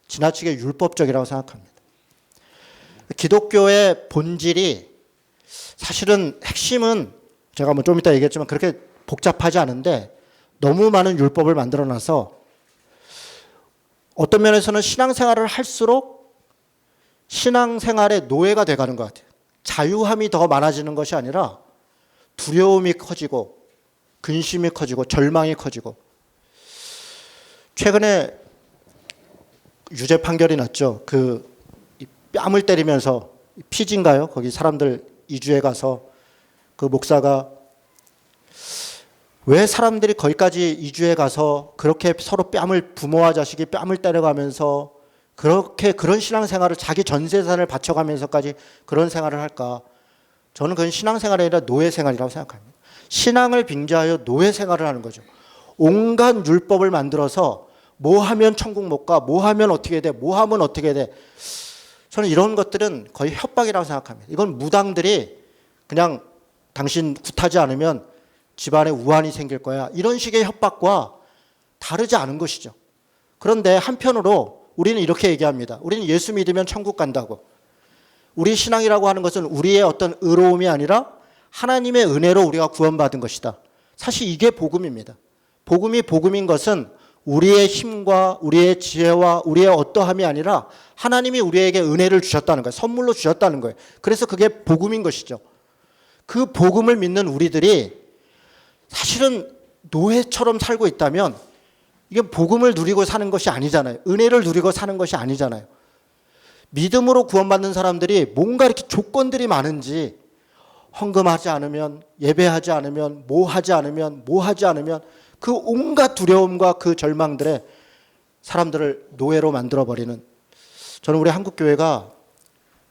지나치게 율법적이라고 생각합니다. 기독교의 본질이 사실은 핵심은 제가 뭐 좀 이따 얘기했지만 그렇게 복잡하지 않은데 너무 많은 율법을 만들어놔서 어떤 면에서는 신앙생활을 할수록 신앙생활의 노예가 돼가는 것 같아요. 자유함이 더 많아지는 것이 아니라 두려움이 커지고 근심이 커지고 절망이 커지고. 최근에 유죄 판결이 났죠. 그 뺨을 때리면서 피지인가요? 거기 사람들 이주에 가서 그 목사가 왜 사람들이 거기까지 이주에 가서 그렇게 서로 뺨을 부모와 자식이 뺨을 때려가면서 그렇게 그런 신앙생활을 자기 전 재산을 바쳐가면서까지 그런 생활을 할까? 저는 그건 신앙생활이 아니라 노예생활이라고 생각합니다. 신앙을 빙자하여 노예생활을 하는 거죠. 온갖 율법을 만들어서 뭐 하면 천국 못 가, 뭐 하면 어떻게 돼, 뭐 하면 어떻게 돼. 저는 이런 것들은 거의 협박이라고 생각합니다. 이건 무당들이 그냥 당신 굿하지 않으면 집안에 우환이 생길 거야. 이런 식의 협박과 다르지 않은 것이죠. 그런데 한편으로 우리는 이렇게 얘기합니다. 우리는 예수 믿으면 천국 간다고. 우리 신앙이라고 하는 것은 우리의 어떤 의로움이 아니라 하나님의 은혜로 우리가 구원받은 것이다. 사실 이게 복음입니다. 복음이 복음인 것은 우리의 힘과 우리의 지혜와 우리의 어떠함이 아니라 하나님이 우리에게 은혜를 주셨다는 거예요. 선물로 주셨다는 거예요. 그래서 그게 복음인 것이죠. 그 복음을 믿는 우리들이 사실은 노예처럼 살고 있다면 이게 복음을 누리고 사는 것이 아니잖아요. 은혜를 누리고 사는 것이 아니잖아요. 믿음으로 구원받는 사람들이 뭔가 이렇게 조건들이 많은지 헌금하지 않으면, 예배하지 않으면, 뭐 하지 않으면 그 온갖 두려움과 그 절망들에 사람들을 노예로 만들어버리는, 저는 우리 한국교회가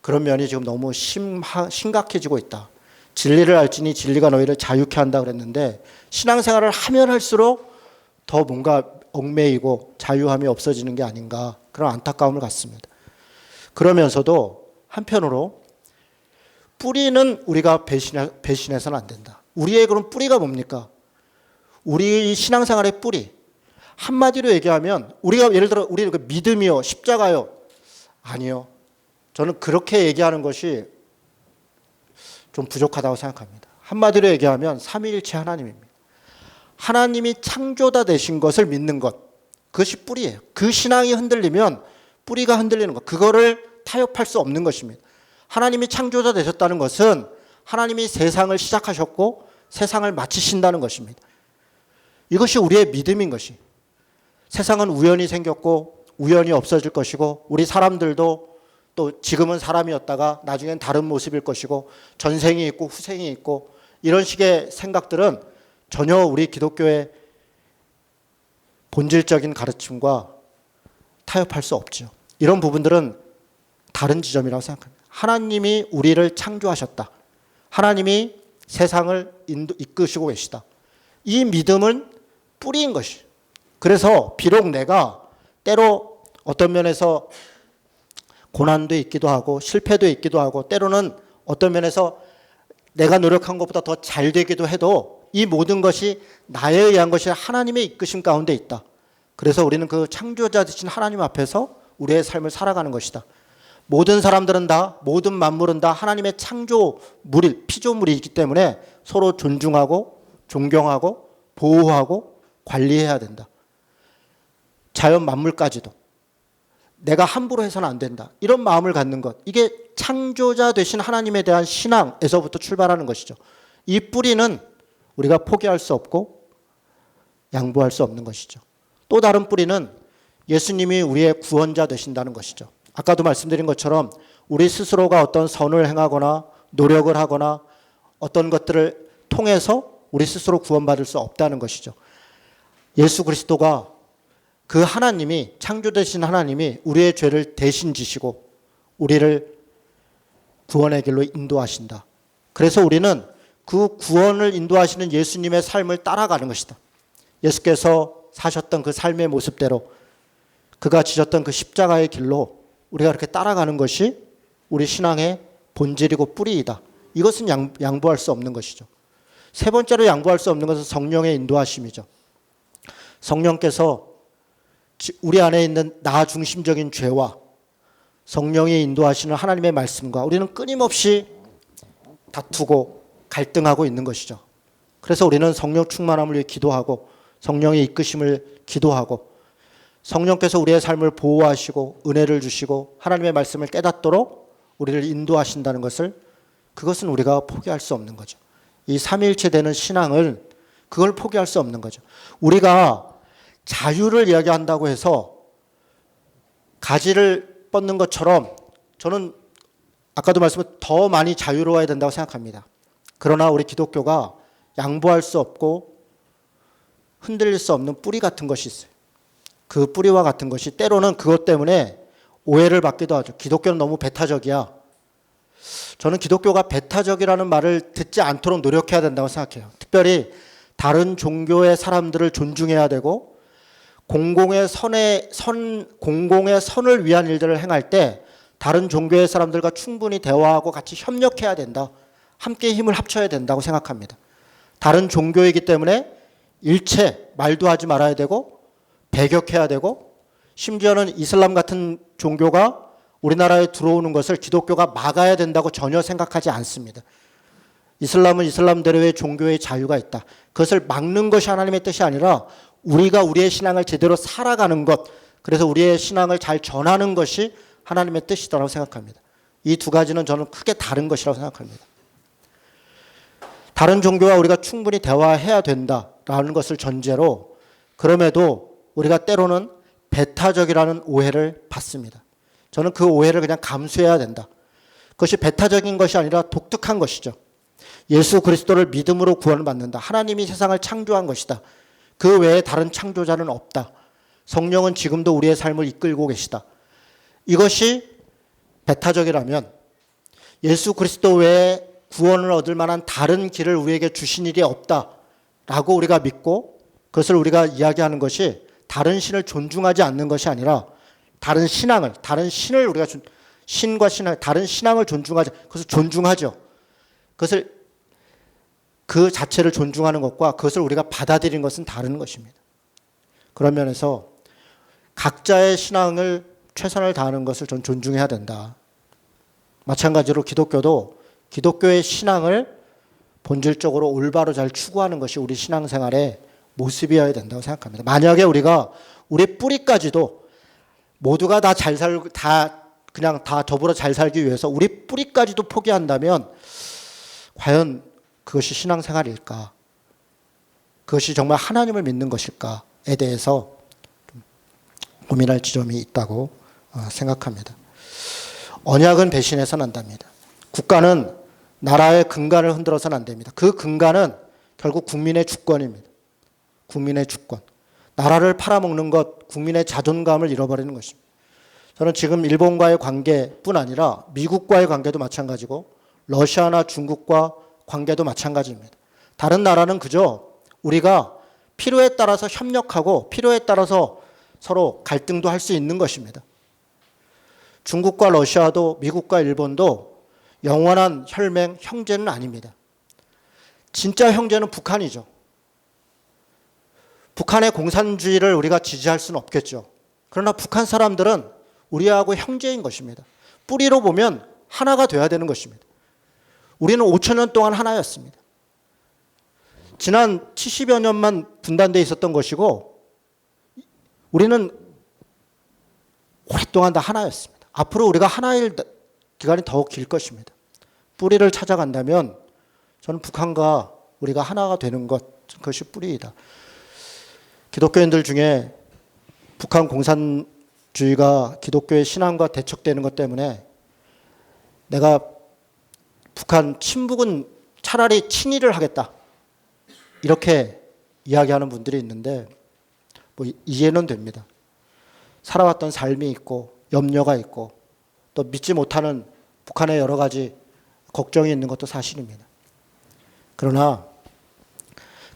그런 면이 지금 너무 심각해지고 있다. 진리를 알지니 진리가 너희를 자유케 한다 그랬는데 신앙생활을 하면 할수록 더 뭔가 얽매이고 자유함이 없어지는 게 아닌가, 그런 안타까움을 갖습니다. 그러면서도 한편으로 뿌리는 우리가 배신해서는 안 된다. 우리의 그런 뿌리가 뭡니까? 우리 신앙생활의 뿌리. 한마디로 얘기하면 우리가 예를 들어 우리 믿음이요, 십자가요. 아니요. 저는 그렇게 얘기하는 것이 좀 부족하다고 생각합니다. 한마디로 얘기하면 삼위일체 하나님입니다. 하나님이 창조자 되신 것을 믿는 것, 그것이 뿌리예요. 그 신앙이 흔들리면 뿌리가 흔들리는 것, 그거를 타협할 수 없는 것입니다. 하나님이 창조자 되셨다는 것은 하나님이 세상을 시작하셨고 세상을 마치신다는 것입니다. 이것이 우리의 믿음인 것이. 세상은 우연히 생겼고 우연히 없어질 것이고 우리 사람들도 또 지금은 사람이었다가 나중엔 다른 모습일 것이고 전생이 있고 후생이 있고 이런 식의 생각들은 전혀 우리 기독교의 본질적인 가르침과 타협할 수 없죠. 이런 부분들은 다른 지점이라고 생각합니다. 하나님이 우리를 창조하셨다. 하나님이 세상을 이끄시고 계시다. 이 믿음은 뿌리인 것이. 그래서 비록 내가 때로 어떤 면에서 고난도 있기도 하고 실패도 있기도 하고 때로는 어떤 면에서 내가 노력한 것보다 더 잘 되기도 해도 이 모든 것이 나에 의한 것이 하나님의 이끄심 가운데 있다. 그래서 우리는 그 창조자 되신 하나님 앞에서 우리의 삶을 살아가는 것이다. 모든 사람들은 다, 모든 만물은 다 하나님의 창조물이, 피조물이기 때문에 서로 존중하고 존경하고 보호하고 관리해야 된다. 자연 만물까지도. 내가 함부로 해서는 안 된다. 이런 마음을 갖는 것. 이게 창조자 되신 하나님에 대한 신앙에서부터 출발하는 것이죠. 이 뿌리는 우리가 포기할 수 없고 양보할 수 없는 것이죠. 또 다른 뿌리는 예수님이 우리의 구원자 되신다는 것이죠. 아까도 말씀드린 것처럼 우리 스스로가 어떤 선을 행하거나 노력을 하거나 어떤 것들을 통해서 우리 스스로 구원받을 수 없다는 것이죠. 예수 그리스도가 그 하나님이, 창조되신 하나님이 우리의 죄를 대신 지시고 우리를 구원의 길로 인도하신다. 그래서 우리는 그 구원을 인도하시는 예수님의 삶을 따라가는 것이다. 예수께서 사셨던 그 삶의 모습대로 그가 지셨던 그 십자가의 길로 우리가 그렇게 따라가는 것이 우리 신앙의 본질이고 뿌리이다. 이것은 양보할 수 없는 것이죠. 세 번째로 양보할 수 없는 것은 성령의 인도하심이죠. 성령께서 우리 안에 있는 나 중심적인 죄와 성령이 인도하시는 하나님의 말씀과 우리는 끊임없이 다투고 갈등하고 있는 것이죠. 그래서 우리는 성령 충만함을 위해 기도하고 성령의 이끄심을 기도하고 성령께서 우리의 삶을 보호하시고 은혜를 주시고 하나님의 말씀을 깨닫도록 우리를 인도하신다는 것을, 그것은 우리가 포기할 수 없는 거죠. 이 삼위일체 되는 신앙을, 그걸 포기할 수 없는 거죠. 우리가 자유를 이야기한다고 해서 가지를 뻗는 것처럼 저는 아까도 말씀드린 더 많이 자유로워야 된다고 생각합니다. 그러나 우리 기독교가 양보할 수 없고 흔들릴 수 없는 뿌리 같은 것이 있어요. 그 뿌리와 같은 것이 때로는 그것 때문에 오해를 받기도 하죠. 기독교는 너무 배타적이야. 저는 기독교가 배타적이라는 말을 듣지 않도록 노력해야 된다고 생각해요. 특별히 다른 종교의 사람들을 존중해야 되고 공공의 선을 위한 일들을 행할 때 다른 종교의 사람들과 충분히 대화하고 같이 협력해야 된다. 함께 힘을 합쳐야 된다고 생각합니다. 다른 종교이기 때문에 일체 말도 하지 말아야 되고 배격해야 되고, 심지어는 이슬람 같은 종교가 우리나라에 들어오는 것을 기독교가 막아야 된다고 전혀 생각하지 않습니다. 이슬람은 이슬람대로의 종교의 자유가 있다. 그것을 막는 것이 하나님의 뜻이 아니라 우리가 우리의 신앙을 제대로 살아가는 것, 그래서 우리의 신앙을 잘 전하는 것이 하나님의 뜻이라고 생각합니다. 이 두 가지는 저는 크게 다른 것이라고 생각합니다. 다른 종교와 우리가 충분히 대화해야 된다라는 것을 전제로, 그럼에도 우리가 때로는 배타적이라는 오해를 받습니다. 저는 그 오해를 그냥 감수해야 된다. 그것이 배타적인 것이 아니라 독특한 것이죠. 예수 그리스도를 믿음으로 구원을 받는다. 하나님이 세상을 창조한 것이다. 그 외에 다른 창조자는 없다. 성령은 지금도 우리의 삶을 이끌고 계시다. 이것이 배타적이라면 예수 그리스도 외에 구원을 얻을 만한 다른 길을 우리에게 주신 일이 없다라고 우리가 믿고 그것을 우리가 이야기하는 것이 다른 신을 존중하지 않는 것이 아니라 다른 신을 우리가 신과 신을, 다른 신앙을 존중하지, 그것을 존중하죠. 그것을 그 자체를 존중하는 것과 그것을 우리가 받아들이는 것은 다른 것입니다. 그런 면에서 각자의 신앙을 최선을 다하는 것을 전 존중해야 된다. 마찬가지로 기독교도 기독교의 신앙을 본질적으로 올바로 잘 추구하는 것이 우리 신앙생활의 모습이어야 된다고 생각합니다. 만약에 우리가 우리 뿌리까지도 모두가 다 잘 살고 그냥 다 더불어 잘 살기 위해서 우리 뿌리까지도 포기한다면 과연 그것이 신앙생활일까? 그것이 정말 하나님을 믿는 것일까에 대해서 고민할 지점이 있다고 생각합니다. 언약은 배신해서는 안 됩니다. 국가는 나라의 근간을 흔들어서는 안 됩니다. 그 근간은 결국 국민의 주권입니다. 국민의 주권. 나라를 팔아먹는 것, 국민의 자존감을 잃어버리는 것입니다. 저는 지금 일본과의 관계뿐 아니라 미국과의 관계도 마찬가지고 러시아나 중국과 관계도 마찬가지입니다. 다른 나라는 그저 우리가 필요에 따라서 협력하고 필요에 따라서 서로 갈등도 할 수 있는 것입니다. 중국과 러시아도 미국과 일본도 영원한 혈맹, 형제는 아닙니다. 진짜 형제는 북한이죠. 북한의 공산주의를 우리가 지지할 수는 없겠죠. 그러나 북한 사람들은 우리하고 형제인 것입니다. 뿌리로 보면 하나가 돼야 되는 것입니다. 우리는 5,000년 동안 하나였습니다. 지난 70여 년만 분단되어 있었던 것이고 우리는 오랫동안 다 하나였습니다. 앞으로 우리가 하나일 기간이 더 길 것입니다. 뿌리를 찾아간다면 저는 북한과 우리가 하나가 되는 것, 그것이 뿌리이다. 기독교인들 중에 북한 공산주의가 기독교의 신앙과 대척되는 것 때문에 내가 북한 친북은 차라리 친일을 하겠다 이렇게 이야기하는 분들이 있는데 뭐 이해는 됩니다. 살아왔던 삶이 있고 염려가 있고 또 믿지 못하는 북한의 여러 가지 걱정이 있는 것도 사실입니다. 그러나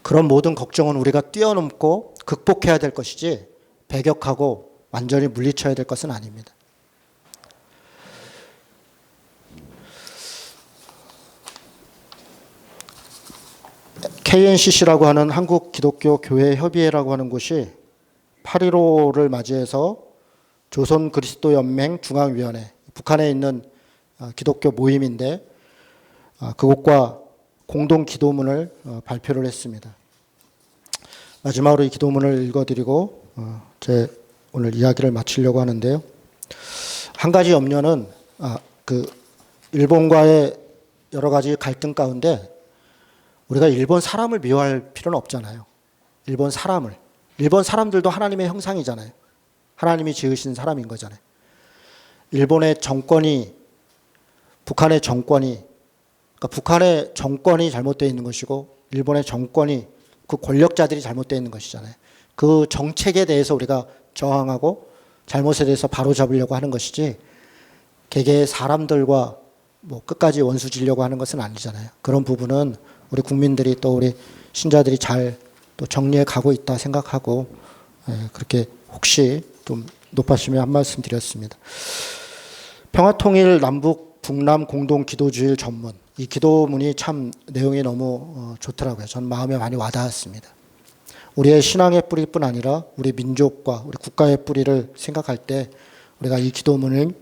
그런 모든 걱정은 우리가 뛰어넘고 극복해야 될 것이지 배격하고 완전히 물리쳐야 될 것은 아닙니다. KNCC라고 하는 한국 기독교 교회 협의회라고 하는 곳이 8.15를 맞이해서 조선 그리스도 연맹 중앙위원회, 북한에 있는 기독교 모임인데 그곳과 공동 기도문을 발표를 했습니다. 마지막으로 이 기도문을 읽어드리고 제 오늘 이야기를 마치려고 하는데요. 한 가지 염려는 일본과의 여러 가지 갈등 가운데 우리가 일본 사람을 미워할 필요는 없잖아요. 일본 사람들도 하나님의 형상이잖아요. 하나님이 지으신 사람인 거잖아요. 일본의 정권이, 북한의 정권이, 그러니까 북한의 정권이 잘못되어 있는 것이고 일본의 정권이, 그 권력자들이 잘못되어 있는 것이잖아요. 그 정책에 대해서 우리가 저항하고 잘못에 대해서 바로잡으려고 하는 것이지, 개개의 사람들과 끝까지 원수 지려고 하는 것은 아니잖아요. 그런 부분은 우리 국민들이 또 우리 신자들이 잘 또 정리해 가고 있다 생각하고, 그렇게 혹시 좀 높아시면 한 말씀 드렸습니다. 평화통일 남북 북남 공동 기도주일 전문, 이 기도문이 참 내용이 너무 좋더라고요. 전 마음에 많이 와닿았습니다. 우리의 신앙의 뿌리뿐 아니라 우리 민족과 우리 국가의 뿌리를 생각할 때 우리가 이 기도문을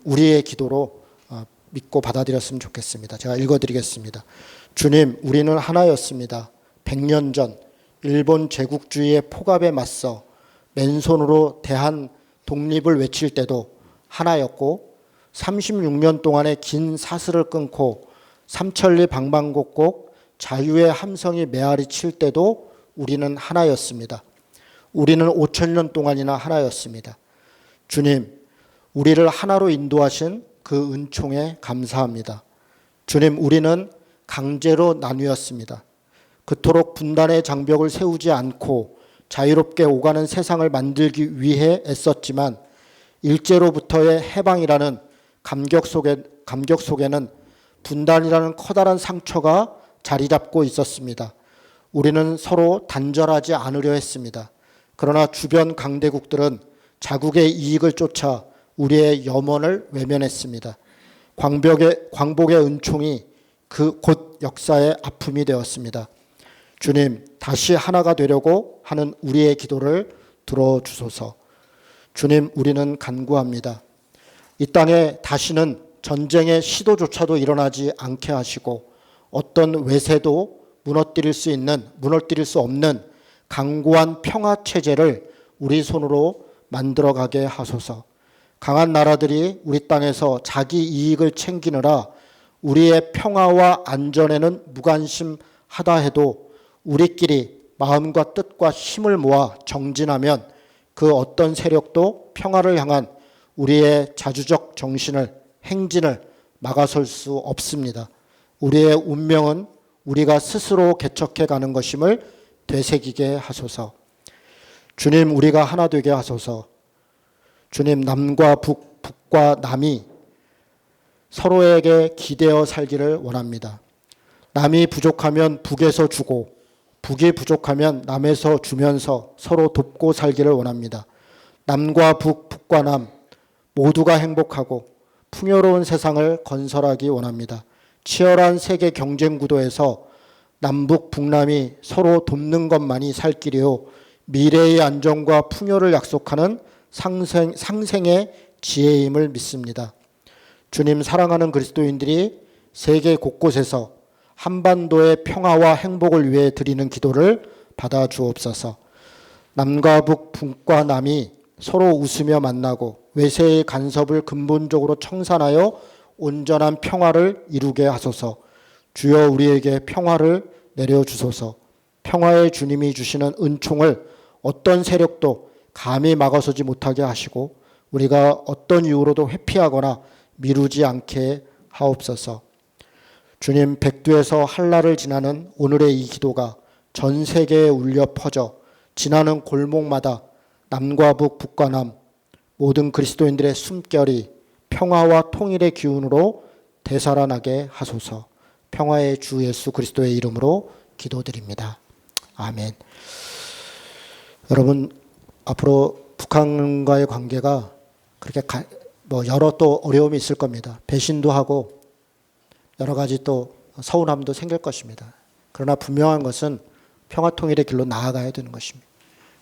우리의 기도로 믿고 받아들였으면 좋겠습니다. 제가 읽어드리겠습니다. 주님, 우리는 하나였습니다. 100년 전 일본 제국주의의 폭압에 맞서 맨손으로 대한 독립을 외칠 때도 하나였고, 36년 동안의 긴 사슬을 끊고 삼천리 방방곡곡 자유의 함성이 메아리 칠 때도 우리는 하나였습니다. 우리는 5,000년 동안이나 하나였습니다. 주님, 우리를 하나로 인도하신 그 은총에 감사합니다. 주님, 우리는 강제로 나뉘었습니다. 그토록 분단의 장벽을 세우지 않고 자유롭게 오가는 세상을 만들기 위해 애썼지만 일제로부터의 해방이라는 감격 속에는 분단이라는 커다란 상처가 자리 잡고 있었습니다. 우리는 서로 단절하지 않으려 했습니다. 그러나 주변 강대국들은 자국의 이익을 쫓아 우리의 염원을 외면했습니다. 광복의 은총이 곧 역사의 아픔이 되었습니다. 주님, 다시 하나가 되려고 하는 우리의 기도를 들어주소서. 주님, 우리는 간구합니다. 이 땅에 다시는 전쟁의 시도조차도 일어나지 않게 하시고 어떤 외세도 무너뜨릴 수 없는 강고한 평화체제를 우리 손으로 만들어가게 하소서. 강한 나라들이 우리 땅에서 자기 이익을 챙기느라 우리의 평화와 안전에는 무관심하다 해도 우리끼리 마음과 뜻과 힘을 모아 정진하면 그 어떤 세력도 평화를 향한 우리의 자주적 행진을 막아설 수 없습니다. 우리의 운명은 우리가 스스로 개척해 가는 것임을 되새기게 하소서. 주님, 우리가 하나 되게 하소서. 주님, 남과 북과 남이 서로에게 기대어 살기를 원합니다. 남이 부족하면 북에서 주고 북이 부족하면 남에서 주면서 서로 돕고 살기를 원합니다. 남과 북과 남 모두가 행복하고 풍요로운 세상을 건설하기 원합니다. 치열한 세계 경쟁 구도에서 남북 북남이 서로 돕는 것만이 살 길이요 미래의 안정과 풍요를 약속하는 상생의 지혜임을 믿습니다. 주님, 사랑하는 그리스도인들이 세계 곳곳에서 한반도의 평화와 행복을 위해 드리는 기도를 받아 주옵소서. 남과 북과 남이 서로 웃으며 만나고 외세의 간섭을 근본적으로 청산하여 온전한 평화를 이루게 하소서. 주여, 우리에게 평화를 내려주소서. 평화의 주님이 주시는 은총을 어떤 세력도 감히 막아서지 못하게 하시고 우리가 어떤 이유로도 회피하거나 미루지 않게 하옵소서. 주님, 백두에서 한라를 지나는 오늘의 이 기도가 전 세계에 울려 퍼져 지나는 골목마다 남과 북과 남 모든 그리스도인들의 숨결이 평화와 통일의 기운으로 되살아나게 하소서. 평화의 주 예수 그리스도의 이름으로 기도드립니다. 아멘. 여러분, 앞으로 북한과의 관계가 그렇게 여러 또 어려움이 있을 겁니다. 배신도 하고 여러 가지 또 서운함도 생길 것입니다. 그러나 분명한 것은 평화통일의 길로 나아가야 되는 것입니다.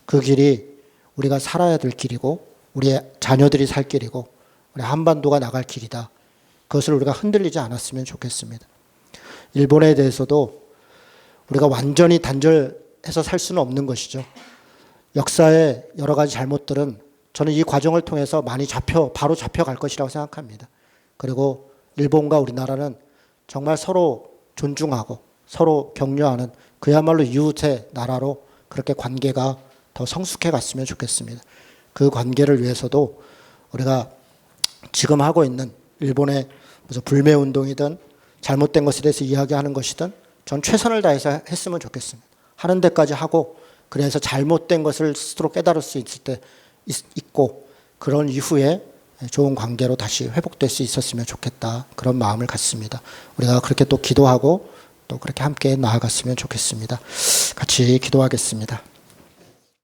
그 길이 우리가 살아야 될 길이고 우리의 자녀들이 살 길이고 우리 한반도가 나갈 길이다. 그것을 우리가 흔들리지 않았으면 좋겠습니다. 일본에 대해서도 우리가 완전히 단절해서 살 수는 없는 것이죠. 역사의 여러 가지 잘못들은 저는 이 과정을 통해서 많이 바로 잡혀갈 것이라고 생각합니다. 그리고 일본과 우리나라는 정말 서로 존중하고 서로 격려하는 그야말로 이웃의 나라로 그렇게 관계가 더 성숙해 갔으면 좋겠습니다. 그 관계를 위해서도 우리가 지금 하고 있는 일본의 무슨 불매운동이든 잘못된 것에 대해서 이야기하는 것이든 전 최선을 다해서 했으면 좋겠습니다. 하는 데까지 하고 그래서 잘못된 것을 스스로 깨달을 수 있을 때 있고 그런 이후에 좋은 관계로 다시 회복될 수 있었으면 좋겠다. 그런 마음을 갖습니다. 우리가 그렇게 또 기도하고 또 그렇게 함께 나아갔으면 좋겠습니다. 같이 기도하겠습니다.